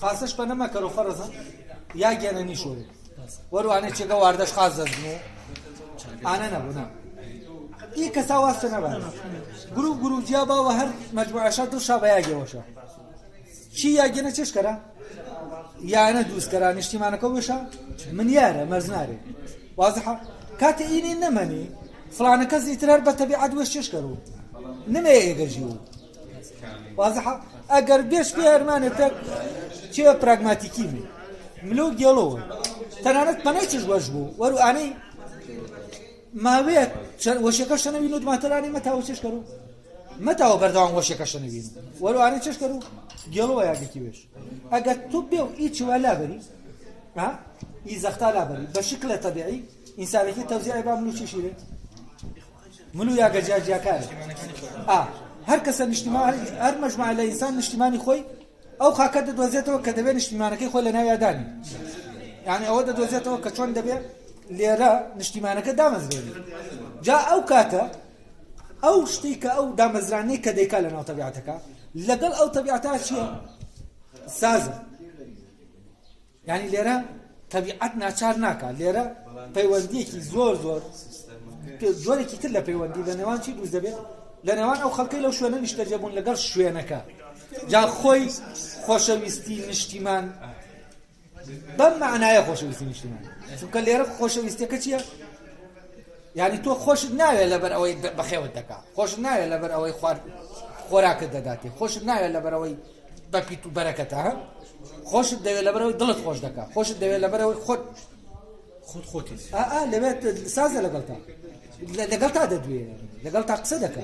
خاصش بە نەمەکەڕ و فەرزە یا گێنەنی شۆرێ وەروانێ چێگە واردەش خاز دەزن و ئانە نەبوونا ئی کەسا واستە نەبات گروپ جیا باوە هەر مەجموعەشە دڵشا بە یاگێوەشە چی یاگێنە چێشکەرە یانە دووسکەرە نیشتیمانەکە وێشە من یارە مەرزنارێ وازحە کاتە ئینی نەمەنی فلانە کەس ئیتر هەر بە تەبیعەت وێش چێشکەر و نمێ ئێگەژی و وازحە ئەگەر بێش پێ هەرمانێتە چێ پراگماتیکی می ملو گێڵەوە تەنانەت پەنەی چش وەش بوو وەرو ئانەی ماوەیە وەشەکە شەنەوین و دوماتەرانی مەتاوە چێشکەر و مەتاوە بەردەوام وەشەکە شەنەوین وەرو ئانەی چێشکەر و گێڵەوە یاگەکی وێش ئەگەر تو بێ و ئیچی وا لابەری ئی زەختا لابەری بە شکلە تەبیعی ئینسانێکی تەوزیعی با ملو چێشیرێ ملو یاگە جیاجیاکارە هەر کەسە نیشتیمان هەر مەجموعە لە ئینسان نیشتیمانی خۆی ئەو خاکە دەدۆزێتەوە کە دەبێت نیشتیمانەکەی خۆی لە ناو یادانی یعنی ئەوە دەدۆزێتەوە کە چۆن دەبێت لێرە نیشتیمانەکە دامەزرێنی جا ئەو کاتە ئەو شتی کە ئەو دامەزرانی کە دەیکا لە ناو تەبیعەتەکە لەگەڵ ئەو تەبیعەتە چییە؟ سازە یعنی لێرە تەبیعەت ناچار ناکا لێرە پەیوەندیەکی زۆر جۆرێکی تر لە پەیوەندی لە نێوان چی دروست دەبێت لە نێوان ئەو خەڵکەی لەو شوێنە نیشتەجێبوون لەگەڵ شوێنەکە جا خۆی خۆشەویستی نیشتیمان بەم معنایە خۆشەویستی نیشتیمان چونکە لێرە خۆشەویستیەکە چییە؟ یعنی تۆ خۆشت ناوێت لەبەر ئەوەی بەخێوت دەکا خۆشت ناوێت لەبەر ئەوەی خۆراکت دەداتێ خۆشت ناوێت لەبەر ئەوەی بەپیت و بەرەکەتە خۆشت دەوێت لەبەر ئەوەی دڵت خۆش دەکا خۆشت دەوێت لەبەر ئەوەی خۆتی لەبێت سازە لەگەڵ تا دەدوێ لەگەڵ تا قسە دەکە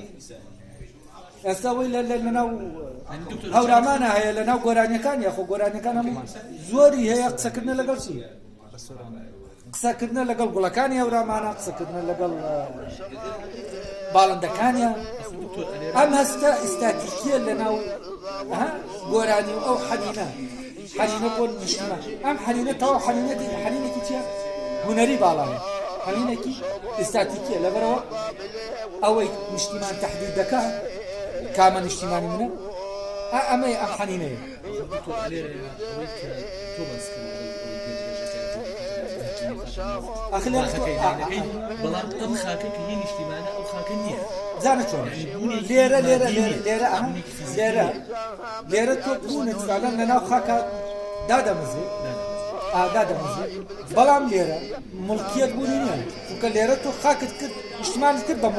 ئێستا وی لەناو هەورامانە هەیە لەناو گۆرانیەکان یاخۆ گۆرانیەکان هەموو زۆری هەیە قسەکردنە لەگەڵ چی قسەکردنە لەگەڵ گوڵەکانی هەورامانە قسەکردنە لەگەڵ باڵندەکانیە ئەم هەستە ئیستاتیکیە لەناو گۆرانی و ئەو حەنینە بۆ نیشتیمان ئەم حەنینە تەواو حەنینێکی چییە؟ هونەری باڵایە حەنینێکی ئیستاتیکیە لەبەرەوە ئەوەی نیشتیمان تەحدید دەکا کامە نیشتیمانی منە ئەمەی ئەم حەنینەیە بەڵام ئەم خاکە کە هی نیشتیمانە ئەو خاکە نییە زانە چۆن لێرە تۆ بوونت فعلەن لەناو خاکە دادەمەزێ بەڵام لێرە مڵکیەت بوونی نییە چونکە لێرە تۆ خاکت کرد نیشتیمانت کرد بە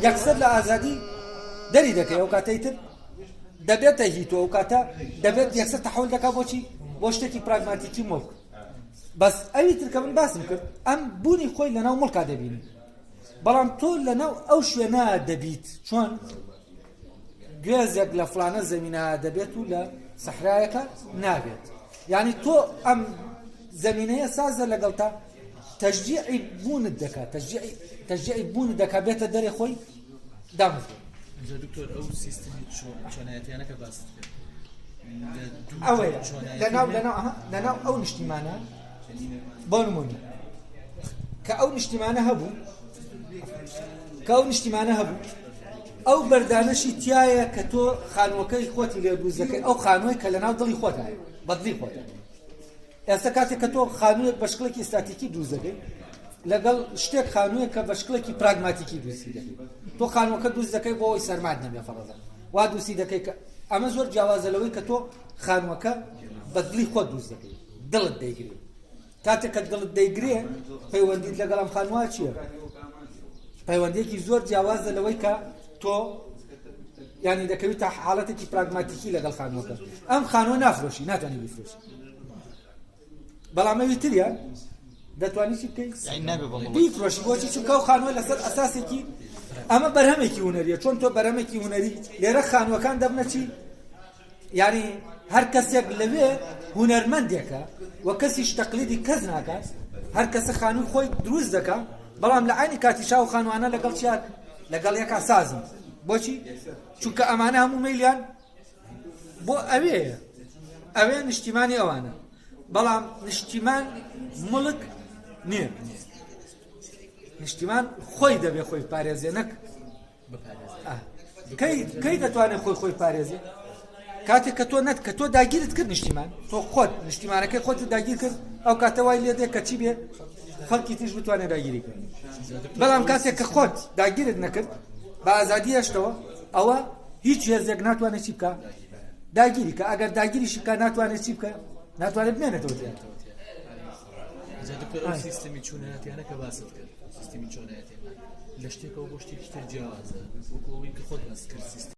یەکسەر لە ئازادی دەری دەکەی ئەو کاتەی تر دەبێتە هی تۆ ئەو کاتە دەبێت یەکسەر تەحویل دەکا بۆچی بۆ شتێکی پراگماتیکی مڵک بەس ئەوی تر کە من باسم کرد ئەم بوونی خۆی لەناو مڵکا دەبینی بەڵام تۆ لەناو ئەو شوێنە دەبیت چۆن گوێزێک لە فلانە زەمینە دەبێت و لە سەحرایەکە نابێت یعنی تۆ ئەم زەمینەیە سازە لەگەڵ تا تەشجیعی بوونت دەکات تەشجیعی بوونت دەکات بێتە دەرێ خۆی دامەزێت دکتۆر ئەو سیستمی چۆنایەتیانەکە باست ئەوەیە لەناو ئەو نیشتیمانە بۆ نمونە کە ئەو نیشتیمانە هەبوو ئەو بەردانەشی تایە کە تۆ خانووەکەی خۆتی لێ دروست دەکەی ئەو خانووی کە لەناو دڵی خۆتایە بەدڵی خۆتە ئێستا کاتێک کە تۆ خانوویەک بە شکڵێکی ئیستاتیکی دروست دەکەی لەگەڵ شتێک خانوویە کە بە شکڵێکی پراگماتیکی دروستی دەکەی تۆ خانووەکە دروست دەکەی بۆ ئەوی سەرماد نەبێ فەرەزە وا دروستی دەکەی کە ئەمە زۆر جیاوازە لەوەی کە تۆ خانووەکە بە دڵی خۆت دروست دەکەی دڵت دەیگرێت کاتێک کە دڵت دەیگرێ پەیوەندیت لەگەڵ ئەم خانووە چییە؟ پەیوەندیەکی زۆر جیاوازە لەوەی کە تۆ یعنی دەکەوێت تا حاڵەتێکی پراگماتیکی لەگەڵ خانووەکە ئەم خانووە نافرۆشی ناتوانێت بیفرۆشی بەڵام ئەوی تریە دەتوانیت چی بکەیت؟ بیفرۆشی بۆچی چونکە ئەو خانووە لەسەر ئەساسێکی ئەمە بەرهەمێکی هونەریە چۆن تۆ بەرهەمێکی هونەری لێرە خانووەکان دەبنە چی؟ یعنی هەر کەسێک لەوێ هونەرمەندێکە و کەسیش تەقلیدی کەس ناکات هەر کەسە خانووی خۆی دروست دەکات بەڵام لە عینی کاتی شاو خانووانە لەگەڵ چیان لەگەڵ یەکا سازن بۆچی؟ چونکە ئەمانە هەموو مەیلیان بۆ ئەوێ نیشتیمانی ئەوانە بەڵام نیشتیمان مڵک نییە نیشتیمان خۆی دەبێ خۆی پارێزێ نەک کەی دەتوانێت خۆی پارێزێ کاتێک کە تۆ نەت کە تۆ داگیرت کرد نیشتیمان تۆ خۆت نیشتیمانەکەی خۆت داگیر کرد ئەو کاتەوای لێ دێ کە چی بێ خەڵکی تیش بتوانێت داگیری کرد بەڵام کاتێک کە خۆت داگیرت نەکرد بە ئازادی هەشتەوە ئەوە هیچ هێزێک ناتوانێت چی بکە داگیری کە ئەگەر داگیریشی کە ناتوانێت چی بکە ناتوانێت بمێنێتەوە تێ دکتۆر سیستمی چوونەتیانە کە باست کرد سیستمی چۆنەتیان لە شتێکەوە بۆ شتێکی تر جیاوازە وەکەوەی کە خۆت بەس کرد سیستم